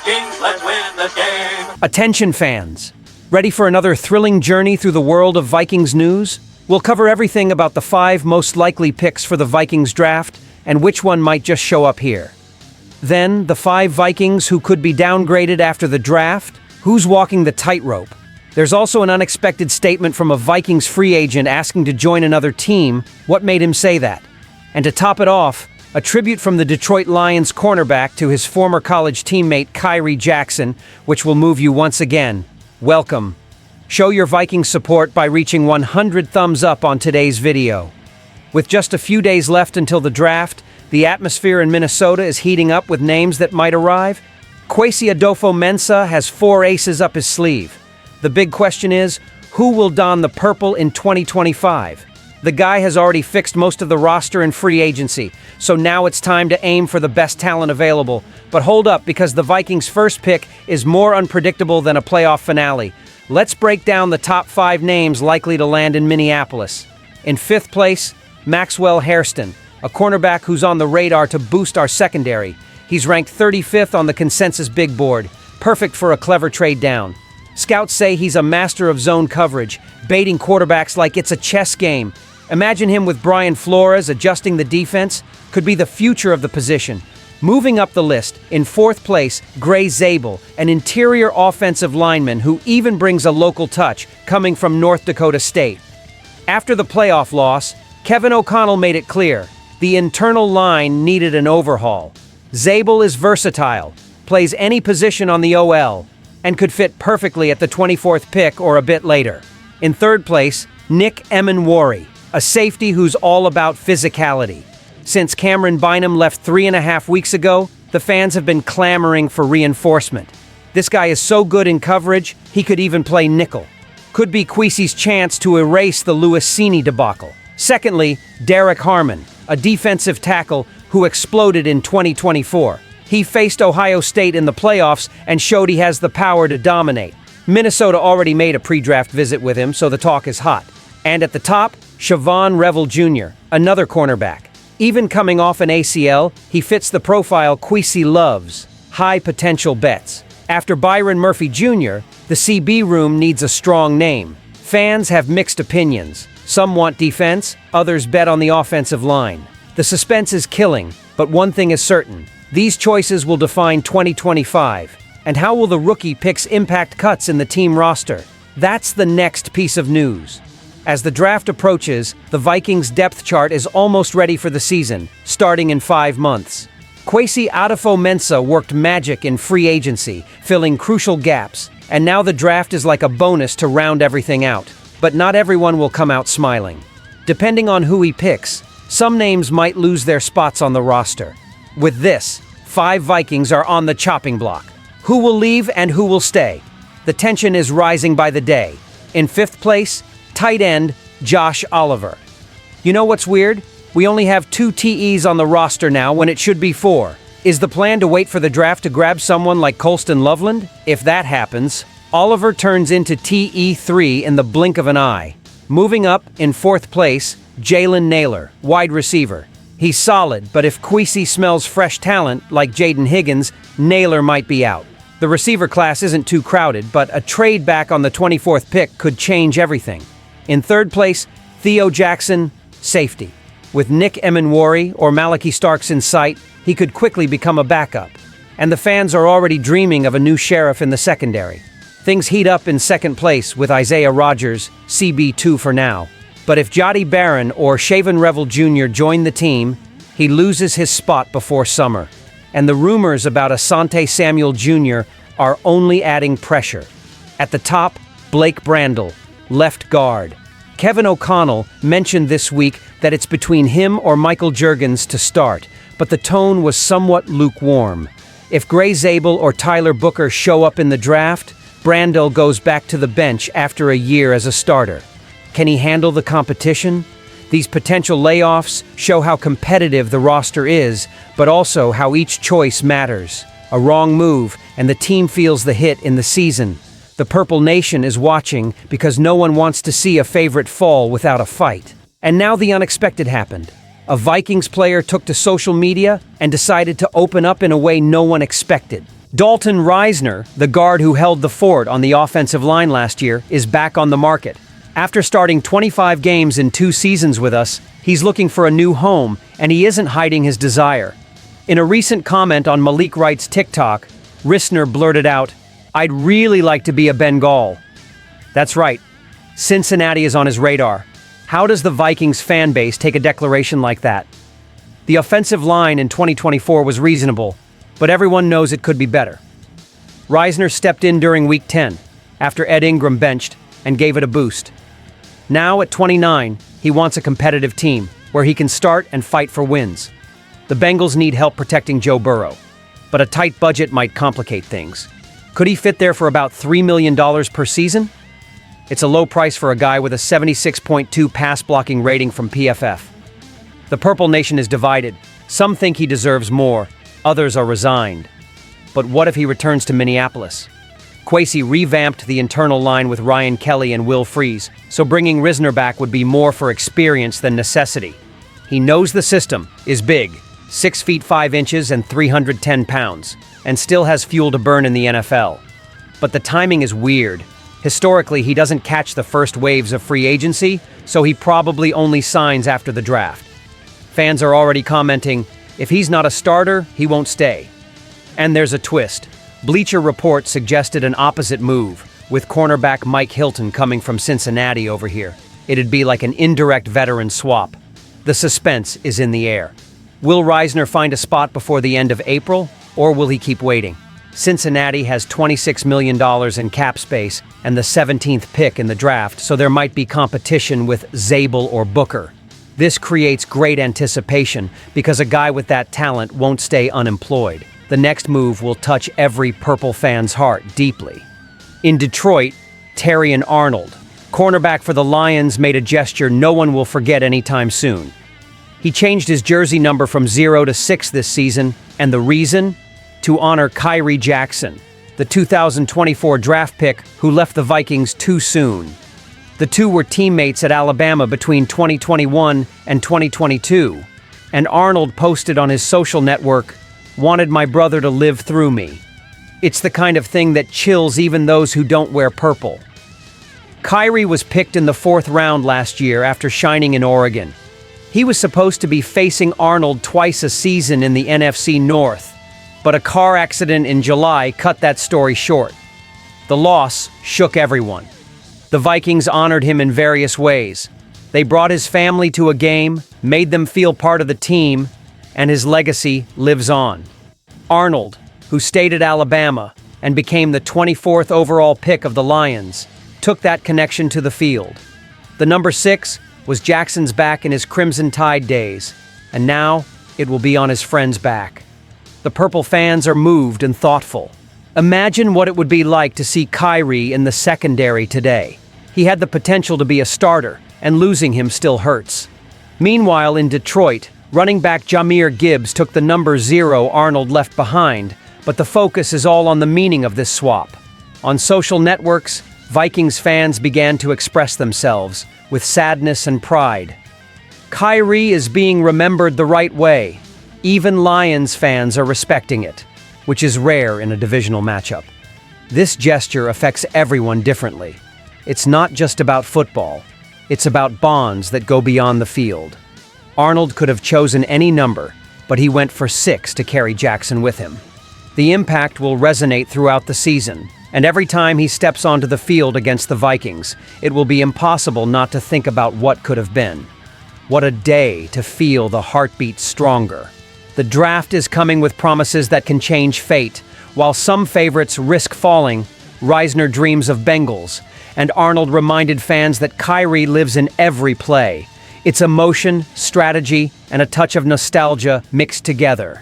Vikings, let's win the game! Attention fans! Ready for another thrilling journey through the world of Vikings news? We'll cover everything about the 5 most likely picks for the Vikings draft and which one might just show up here. Then, the 5 Vikings who could be downgraded after the draft, who's walking the tightrope. There's also an unexpected statement from a Vikings free agent asking to join another team. What made him say that? And to top it off, a tribute from the Detroit Lions cornerback to his former college teammate Kyrie Jackson, which will move you once again. Welcome. Show your Vikings support by reaching 100 thumbs up on today's video. With just a few days left until the draft, the atmosphere in Minnesota is heating up with names that might arrive. Kwesi Adofo-Mensah has 4 aces up his sleeve. The big question is, who will don the purple in 2025? The guy has already fixed most of the roster in free agency, so now it's time to aim for the best talent available. But hold up, because the Vikings' first pick is more unpredictable than a playoff finale. Let's break down the top 5 names likely to land in Minneapolis. In 5th place, Maxwell Hairston, a cornerback who's on the radar to boost our secondary. He's ranked 35th on the consensus big board, perfect for a clever trade down. Scouts say he's a master of zone coverage, baiting quarterbacks like it's a chess game. Imagine him with Brian Flores adjusting the defense. Could be the future of the position. Moving up the list, in 4th place, Gray Zabel, an interior offensive lineman who even brings a local touch, coming from North Dakota State. After the playoff loss, Kevin O'Connell made it clear, the internal line needed an overhaul. Zabel is versatile, plays any position on the OL, and could fit perfectly at the 24th pick or a bit later. In 3rd place, Nick Emenwari, a safety who's all about physicality. Since Cameron Bynum left 3.5 weeks ago, the fans have been clamoring for reinforcement. This guy is so good in coverage, he could even play nickel. Could be Kwesi's chance to erase the Louis Cini debacle. Secondly, Derek Harmon, a defensive tackle who exploded in 2024. He faced Ohio State in the playoffs and showed he has the power to dominate. Minnesota already made a pre-draft visit with him, so the talk is hot. And at the top, Siobhan Revel Jr., another cornerback. Even coming off an ACL, he fits the profile Kwesi loves, high potential bets. After Byron Murphy Jr., the CB room needs a strong name. Fans have mixed opinions. Some want defense, others bet on the offensive line. The suspense is killing, but one thing is certain. These choices will define 2025. And how will the rookie picks impact cuts in the team roster? That's the next piece of news. As the draft approaches, the Vikings' depth chart is almost ready for the season, starting in 5 months. Kwesi Adofo-Mensah worked magic in free agency, filling crucial gaps, and now the draft is like a bonus to round everything out. But not everyone will come out smiling. Depending on who he picks, some names might lose their spots on the roster. With this, 5 Vikings are on the chopping block. Who will leave and who will stay? The tension is rising by the day. In 5th place, tight end Josh Oliver. You know what's weird? We only have 2 TEs on the roster now when it should be 4. Is the plan to wait for the draft to grab someone like Colston Loveland? If that happens, Oliver turns into TE3 in the blink of an eye. Moving up, in 4th place, Jalen Naylor, wide receiver. He's solid, but if Kwesi smells fresh talent, like Jaden Higgins, Naylor might be out. The receiver class isn't too crowded, but a trade back on the 24th pick could change everything. In 3rd place, Theo Jackson, safety. With Nick Emenwari or Malachi Starks in sight, he could quickly become a backup. And the fans are already dreaming of a new sheriff in the secondary. Things heat up in 2nd place with Isaiah Rodgers, CB2 for now. But if Jody Barron or Siobhan Revel Jr. join the team, he loses his spot before summer. And the rumors about Asante Samuel Jr. are only adding pressure. At the top, Blake Brandel, left guard. Kevin O'Connell mentioned this week that it's between him or Michael Juergens to start, but the tone was somewhat lukewarm. If Gray Zabel or Tyler Booker show up in the draft, Brandel goes back to the bench after a year as a starter. Can he handle the competition? These potential layoffs show how competitive the roster is, but also how each choice matters. A wrong move, and the team feels the hit in the season. The Purple Nation is watching because no one wants to see a favorite fall without a fight. And now the unexpected happened. A Vikings player took to social media and decided to open up in a way no one expected. Dalton Risner, the guard who held the fort on the offensive line last year, is back on the market. After starting 25 games in 2 seasons with us, he's looking for a new home, and he isn't hiding his desire. In a recent comment on Malik Wright's TikTok, Risner blurted out, "I'd really like to be a Bengal." That's right. Cincinnati is on his radar. How does the Vikings fan base take a declaration like that? The offensive line in 2024 was reasonable, but everyone knows it could be better. Risner stepped in during Week 10, after Ed Ingram benched, and gave it a boost. Now, at 29, he wants a competitive team, where he can start and fight for wins. The Bengals need help protecting Joe Burrow, but a tight budget might complicate things. Could he fit there for about $3 million per season? It's a low price for a guy with a 76.2 pass-blocking rating from PFF. The Purple Nation is divided. Some think he deserves more, others are resigned. But what if he returns to Minneapolis? Kwesi revamped the internal line with Ryan Kelly and Will Freeze, so bringing Risner back would be more for experience than necessity. He knows the system, is big, 6 feet 5 inches and 310 pounds, and still has fuel to burn in the NFL. But the timing is weird. Historically, he doesn't catch the first waves of free agency, so he probably only signs after the draft. Fans are already commenting, if he's not a starter, he won't stay. And there's a twist. Bleacher Report suggested an opposite move, with cornerback Mike Hilton coming from Cincinnati over here. It'd be like an indirect veteran swap. The suspense is in the air. Will Risner find a spot before the end of April, or will he keep waiting? Cincinnati has $26 million in cap space and the 17th pick in the draft, so there might be competition with Zabel or Booker. This creates great anticipation because a guy with that talent won't stay unemployed. The next move will touch every Purple fan's heart deeply. In Detroit, Terrion Arnold, cornerback for the Lions, made a gesture no one will forget anytime soon. He changed his jersey number from 0 to 6 this season, and the reason? To honor Kyrie Jackson, the 2024 draft pick who left the Vikings too soon. The two were teammates at Alabama between 2021 and 2022, and Arnold posted on his social network, "Wanted my brother to live through me." It's the kind of thing that chills even those who don't wear purple. Kyrie was picked in the 4th round last year after shining in Oregon. He was supposed to be facing Arnold twice a season in the NFC North, but a car accident in July cut that story short. The loss shook everyone. The Vikings honored him in various ways. They brought his family to a game, made them feel part of the team, and his legacy lives on. Arnold, who stayed at Alabama and became the 24th overall pick of the Lions, took that connection to the field. The number 6 was Jackson's back in his Crimson Tide days, and now it will be on his friend's back. The Purple fans are moved and thoughtful. Imagine what it would be like to see Kyrie in the secondary today. He had the potential to be a starter, and losing him still hurts. Meanwhile, in Detroit, running back Jahmyr Gibbs took the number 0 Arnold left behind, but the focus is all on the meaning of this swap. On social networks, Vikings fans began to express themselves with sadness and pride. Kyrie is being remembered the right way. Even Lions fans are respecting it, which is rare in a divisional matchup. This gesture affects everyone differently. It's not just about football. It's about bonds that go beyond the field. Arnold could have chosen any number, but he went for 6 to carry Jackson with him. The impact will resonate throughout the season, and every time he steps onto the field against the Vikings, it will be impossible not to think about what could have been. What a day to feel the heartbeat stronger. The draft is coming with promises that can change fate. While some favorites risk falling, Risner dreams of Bengals, and Arnold reminded fans that Kyrie lives in every play. It's emotion, strategy, and a touch of nostalgia mixed together.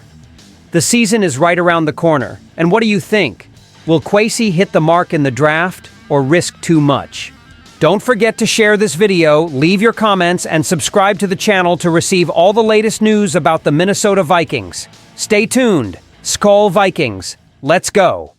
The season is right around the corner, and what do you think? Will Kwesi hit the mark in the draft, or risk too much? Don't forget to share this video, leave your comments, and subscribe to the channel to receive all the latest news about the Minnesota Vikings. Stay tuned. SKOL Vikings. Let's go.